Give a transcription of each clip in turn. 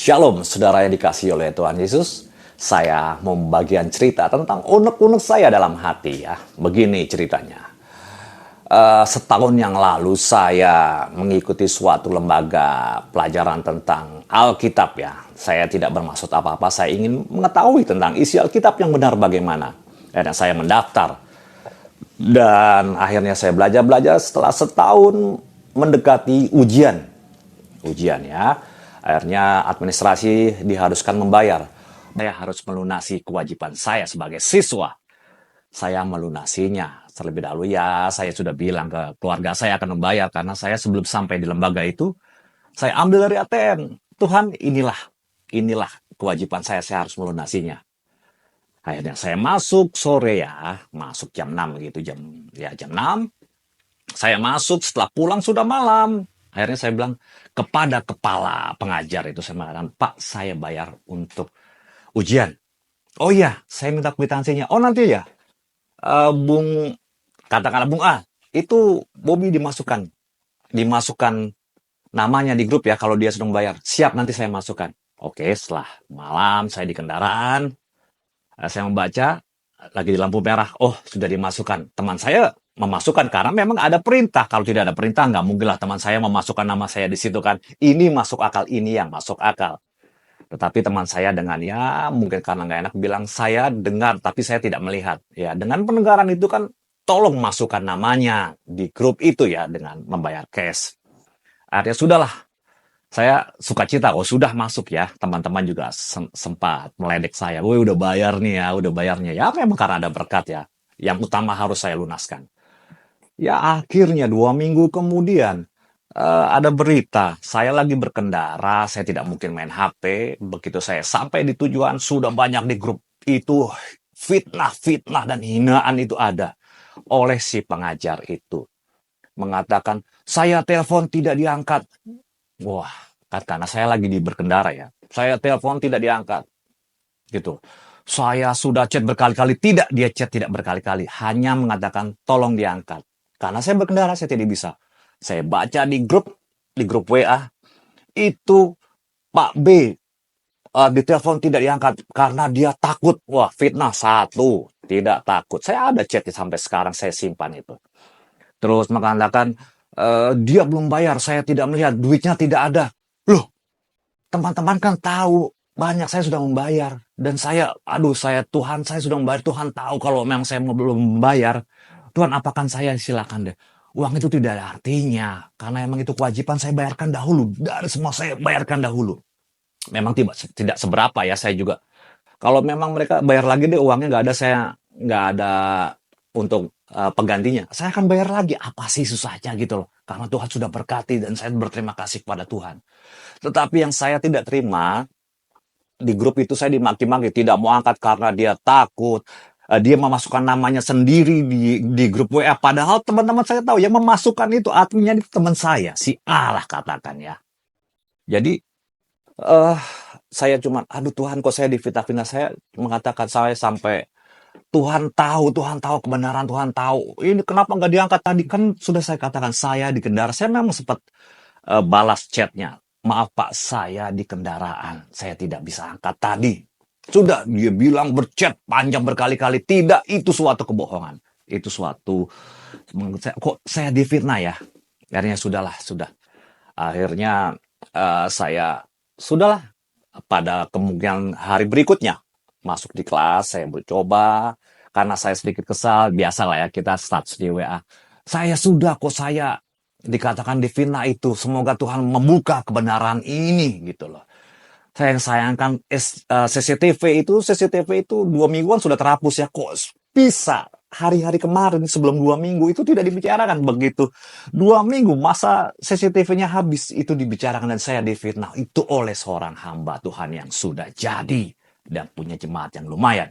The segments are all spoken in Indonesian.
Shalom, saudara yang dikasihi oleh Tuhan Yesus. Saya mau membagikan cerita tentang unek-unek saya dalam hati ya. Begini ceritanya. Setahun yang lalu saya mengikuti suatu lembaga pelajaran tentang Alkitab ya. Saya tidak bermaksud apa-apa, saya ingin mengetahui tentang isi Alkitab yang benar bagaimana. Dan saya mendaftar. Dan akhirnya saya belajar setelah setahun mendekati ujian. Ujian ya. Akhirnya administrasi diharuskan membayar. Saya harus melunasi kewajiban saya sebagai siswa. Saya melunasinya. Terlebih dahulu ya, saya sudah bilang ke keluarga saya akan membayar. Karena saya sebelum sampai di lembaga itu, saya ambil dari ATM. Tuhan, inilah kewajiban saya harus melunasinya. Akhirnya saya masuk sore ya, masuk jam 6 gitu, jam 6. Saya masuk, setelah pulang sudah malam. Akhirnya saya bilang kepada kepala pengajar itu, saya mengatakan, Pak, saya bayar untuk ujian. Oh iya, saya minta kwitansinya. Oh nanti ya, katakanlah Bung A, itu Bobby dimasukkan namanya di grup ya, kalau dia sudah membayar. Siap, nanti saya masukkan. Oke, setelah malam saya di kendaraan, saya membaca, lagi di lampu merah, oh sudah dimasukkan. Teman saya memasukkan karena memang ada perintah. Kalau tidak ada perintah, nggak mungkinlah teman saya memasukkan nama saya di situ kan. Ini masuk akal, ini yang masuk akal. Tetapi teman saya dengan ya mungkin karena nggak enak bilang saya dengar, tapi saya tidak melihat. Ya dengan pendengaran itu kan tolong masukkan namanya di grup itu ya dengan membayar cash. Artinya sudahlah. Saya sukacita, oh sudah masuk ya. Teman-teman juga sempat meledek saya. Woi udah bayar nih ya, udah bayarnya. Ya memang karena ada berkat ya. Yang utama harus saya lunaskan. Ya akhirnya 2 minggu kemudian ada berita. Saya lagi berkendara, saya tidak mungkin main HP. Begitu saya sampai di tujuan, sudah banyak di grup itu. Fitnah dan hinaan itu ada. Oleh si pengajar itu. Mengatakan, saya telepon tidak diangkat. Wah, karena saya lagi berkendara ya. Saya telepon tidak diangkat. Gitu. Saya sudah chat berkali-kali, dia chat tidak berkali-kali. Hanya mengatakan tolong diangkat. Karena saya berkendara, saya tidak bisa. Saya baca di grup WA, itu Pak B ditelepon tidak diangkat karena dia takut. Wah, fitnah satu, tidak takut. Saya ada chat sampai sekarang, saya simpan itu. Terus mengatakan, dia belum bayar, saya tidak melihat, duitnya tidak ada. Loh, teman-teman kan tahu, banyak saya sudah membayar. Dan Tuhan, saya sudah membayar. Tuhan tahu kalau memang saya belum membayar. Tuhan, apakan saya, silakan deh. Uang itu tidak ada artinya. Karena memang itu kewajiban saya bayarkan dahulu. Dari semua saya bayarkan dahulu. Memang tidak seberapa ya, saya juga. Kalau memang mereka bayar lagi deh uangnya saya nggak ada untuk penggantinya. Saya akan bayar lagi. Apa sih susahnya gitu loh. Karena Tuhan sudah berkati dan saya berterima kasih kepada Tuhan. Tetapi yang saya tidak terima, di grup itu saya dimaki-maki, tidak mau angkat karena dia takut. Dia memasukkan namanya sendiri di grup WA. Padahal teman-teman saya tahu yang memasukkan itu adminnya itu teman saya. Si A lah katakan ya. Jadi saya cuma, aduh Tuhan kok saya difitnah-fitnah. Saya mengatakan saya sampai Tuhan tahu kebenaran, Tuhan tahu. Ini kenapa nggak diangkat tadi? Kan sudah saya katakan saya di kendaraan. Saya memang sempat balas chatnya. Maaf Pak, saya di kendaraan. Saya tidak bisa angkat tadi. Sudah dia bilang berchat panjang berkali-kali. Tidak, itu suatu kebohongan. Itu suatu, kok saya difitnah ya? Akhirnya sudah. Akhirnya saya, sudahlah. Pada kemungkinan hari berikutnya, masuk di kelas, saya mencoba. Karena saya sedikit kesal, biasalah ya kita status di WA. Saya dikatakan difitnah itu. Semoga Tuhan membuka kebenaran ini gitu loh. Saya yang sayangkan CCTV itu 2 mingguan sudah terhapus ya. Kok bisa hari-hari kemarin sebelum 2 minggu itu tidak dibicarakan begitu. 2 minggu masa CCTV-nya habis itu dibicarakan dan saya difitnah itu oleh seorang hamba Tuhan yang sudah jadi dan punya jemaat yang lumayan.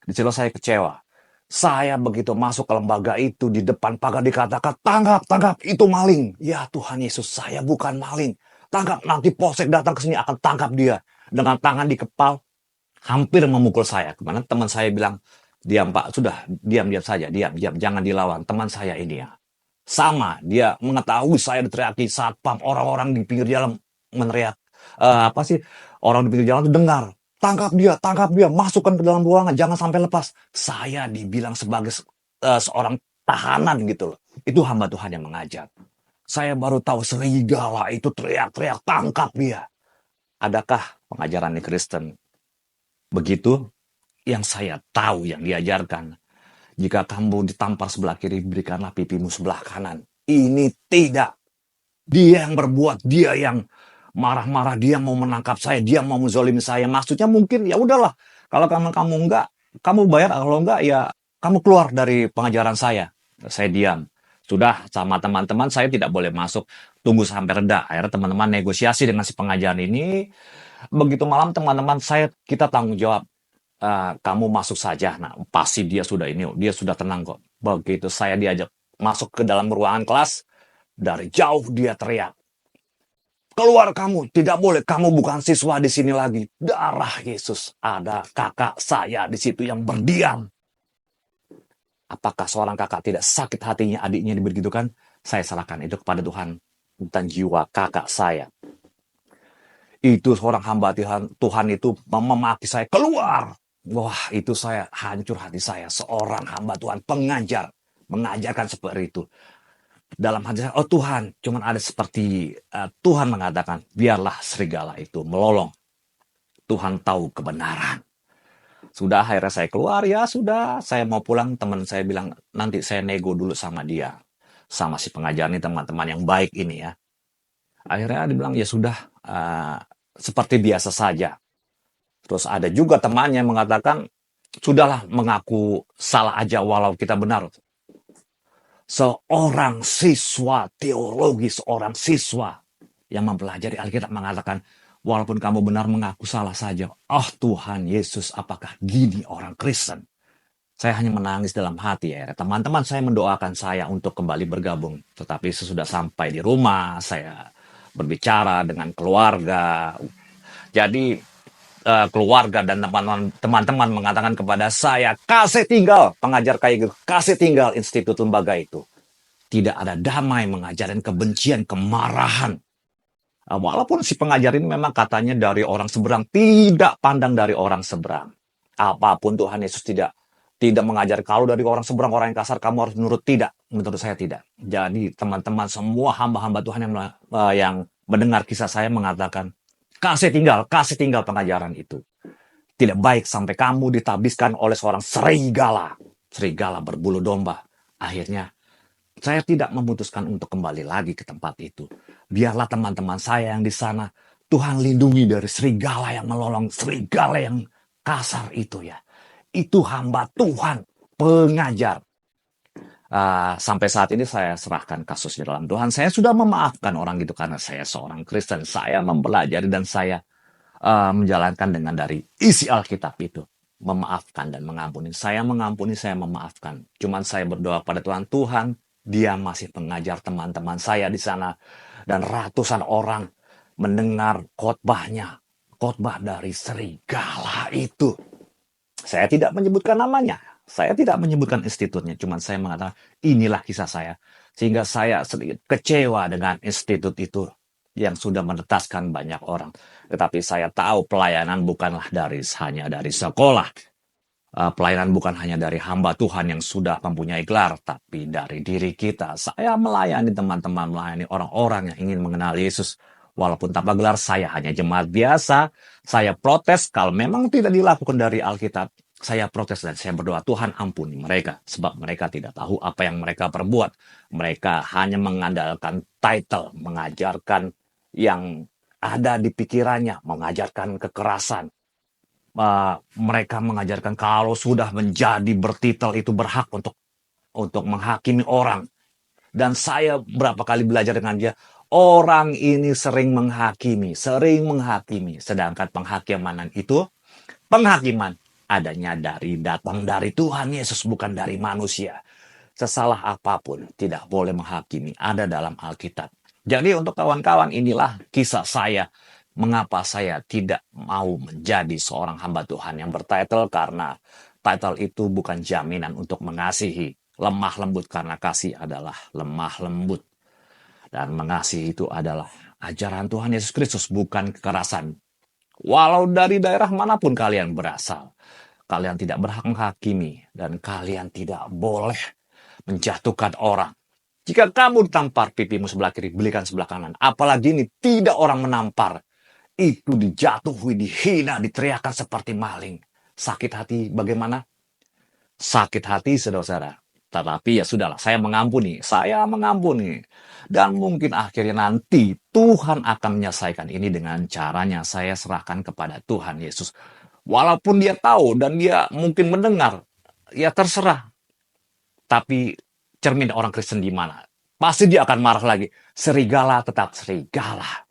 Di situ saya kecewa. Saya begitu masuk ke lembaga itu di depan pagar dikatakan tangkap itu maling. Ya Tuhan Yesus, saya bukan maling. Tangkap, nanti polsek datang ke sini akan tangkap dia. Dengan tangan di kepal, hampir memukul saya. Kemana teman saya bilang, diam Pak, sudah diam saja, diam, jangan dilawan. Teman saya ini ya. Sama, dia mengetahui saya diteriaki satpam, orang-orang di pinggir jalan meneriak, apa sih, orang di pinggir jalan tuh dengar, tangkap dia, masukkan ke dalam ruangan, jangan sampai lepas. Saya dibilang sebagai seorang tahanan gitu loh. Itu hamba Tuhan yang mengajar. Saya baru tahu serigala itu teriak-teriak, tangkap dia. Adakah pengajaran di Kristen begitu? Yang saya tahu, yang diajarkan, jika kamu ditampar sebelah kiri, berikanlah pipimu sebelah kanan. Ini tidak. Dia yang berbuat, dia yang marah-marah, dia mau menangkap saya, dia mau menzolimi saya. Maksudnya mungkin ya udahlah, kalau kamu enggak, kamu bayar, kalau enggak ya kamu keluar dari pengajaran saya. Saya diam. Sudah, sama teman-teman saya tidak boleh masuk, tunggu sampai reda. Akhirnya teman-teman negosiasi dengan si pengajaran ini. Begitu malam teman-teman saya, kita tanggung jawab. Kamu masuk saja. Nah, pasti dia sudah tenang kok. Begitu saya diajak masuk ke dalam ruangan kelas, dari jauh dia teriak, keluar kamu, tidak boleh, kamu bukan siswa di sini lagi. Darah Yesus, ada kakak saya di situ yang berdiam. Apakah seorang kakak tidak sakit hatinya adiknya dibegitukan? Saya serahkan itu kepada Tuhan dan jiwa kakak saya. Itu seorang hamba Tuhan itu memaki saya, keluar. Wah, itu saya hancur hati saya. Seorang hamba Tuhan pengajar, mengajarkan seperti itu. Dalam hati saya, oh Tuhan, cuman ada seperti Tuhan mengatakan, biarlah serigala itu melolong. Tuhan tahu kebenaran. Sudah akhirnya saya keluar, ya sudah, saya mau pulang, teman saya bilang, nanti saya nego dulu sama dia. Sama si pengajar ini, teman-teman yang baik ini ya. Akhirnya dia bilang, ya sudah, seperti biasa saja. Terus ada juga temannya yang mengatakan, sudahlah mengaku salah aja walau kita benar. Seorang siswa teologi, seorang siswa yang mempelajari Alkitab mengatakan, walaupun kamu benar mengaku salah saja. Oh Tuhan Yesus, apakah gini orang Kristen? Saya hanya menangis dalam hati ya. Teman-teman saya mendoakan saya untuk kembali bergabung. Tetapi sesudah sampai di rumah, saya berbicara dengan keluarga. Jadi keluarga dan teman-teman mengatakan kepada saya, kasih tinggal pengajar kayak gitu, kasih tinggal institut lembaga itu. Tidak ada damai, mengajarkan kebencian, kemarahan. Walaupun si pengajar ini memang katanya dari orang seberang, tidak pandang dari orang seberang. Apapun Tuhan Yesus tidak mengajar, kalau dari orang seberang, orang yang kasar, kamu harus menurut, tidak. Menurut saya tidak. Jadi teman-teman semua hamba-hamba Tuhan yang mendengar kisah saya mengatakan, kasih tinggal pengajaran itu. Tidak baik sampai kamu ditabiskan oleh seorang serigala. Serigala berbulu domba. Akhirnya saya tidak memutuskan untuk kembali lagi ke tempat itu. Biarlah teman-teman saya yang di sana, Tuhan lindungi dari serigala yang melolong, serigala yang kasar itu ya. Itu hamba Tuhan, pengajar. Sampai saat ini saya serahkan kasusnya dalam Tuhan. Saya sudah memaafkan orang itu karena saya seorang Kristen. Saya mempelajari dan saya menjalankan dengan dari isi Alkitab itu. Memaafkan dan mengampuni. Saya mengampuni, saya memaafkan. Cuman saya berdoa pada Tuhan, Tuhan, dia masih mengajar teman-teman saya di sana. Dan ratusan orang mendengar khotbahnya. Khotbah dari serigala itu. Saya tidak menyebutkan namanya. Saya tidak menyebutkan institutnya. Cuman saya mengatakan, inilah kisah saya. Sehingga saya sedikit kecewa dengan institut itu yang sudah menetaskan banyak orang. Tetapi saya tahu pelayanan bukanlah hanya dari sekolah. Pelayanan bukan hanya dari hamba Tuhan yang sudah mempunyai gelar, tapi dari diri kita. Saya melayani teman-teman, melayani orang-orang yang ingin mengenal Yesus. Walaupun tanpa gelar, saya hanya jemaat biasa. Saya protes kalau memang tidak dilakukan dari Alkitab. Saya protes dan saya berdoa, Tuhan ampuni mereka. Sebab mereka tidak tahu apa yang mereka perbuat. Mereka hanya mengandalkan title, mengajarkan yang ada di pikirannya, mengajarkan kekerasan. Mereka mengajarkan kalau sudah menjadi bertitel itu berhak untuk menghakimi orang. Dan saya berapa kali belajar dengan dia, orang ini sering menghakimi. Sedangkan penghakiman adanya datang dari Tuhan Yesus, bukan dari manusia. Sesalah apapun tidak boleh menghakimi, ada dalam Alkitab. Jadi untuk kawan-kawan, inilah kisah saya. Mengapa saya tidak mau menjadi seorang hamba Tuhan yang bertitle, karena title itu bukan jaminan untuk mengasihi. Lemah lembut, karena kasih adalah lemah lembut. Dan mengasihi itu adalah ajaran Tuhan Yesus Kristus, bukan kekerasan. Walau dari daerah manapun kalian berasal, kalian tidak berhak menghakimi dan kalian tidak boleh menjatuhkan orang. Jika kamu tampar pipimu sebelah kiri, belikan sebelah kanan. Apalagi ini tidak orang menampar. Itu dijatuhi, dihina, diteriakan seperti maling. Sakit hati bagaimana? Sakit hati, saudara-saudara. Tetapi ya sudahlah, saya mengampuni. Dan mungkin akhirnya nanti Tuhan akan menyelesaikan ini dengan caranya saya serahkan kepada Tuhan Yesus. Walaupun dia tahu dan dia mungkin mendengar, ya terserah. Tapi cermin orang Kristen di mana? Pasti dia akan marah lagi. Serigala tetap serigala.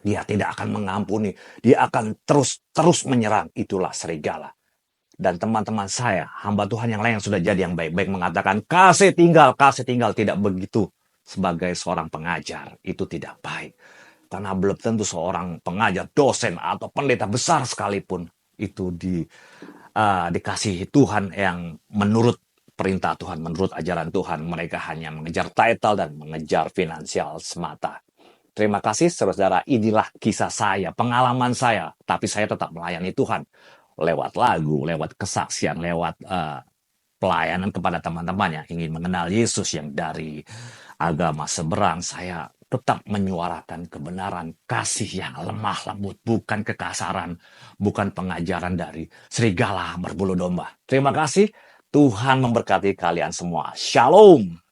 Dia tidak akan mengampuni. Dia akan terus menyerang. Itulah serigala. Dan teman-teman saya, hamba Tuhan yang lain yang sudah jadi yang baik-baik mengatakan, kasih tinggal, tidak begitu. Sebagai seorang pengajar, itu tidak baik. Karena belum tentu seorang pengajar, dosen, atau pendeta besar sekalipun, itu dikasihi Tuhan yang menurut perintah Tuhan, menurut ajaran Tuhan. Mereka hanya mengejar title dan mengejar finansial semata. Terima kasih saudara-saudara, inilah kisah saya, pengalaman saya. Tapi saya tetap melayani Tuhan. Lewat lagu, lewat kesaksian, lewat pelayanan kepada teman-teman yang ingin mengenal Yesus yang dari agama seberang. Saya tetap menyuarakan kebenaran, kasih yang lemah lembut, bukan kekasaran, bukan pengajaran dari serigala berbulu domba. Terima kasih, Tuhan memberkati kalian semua. Shalom.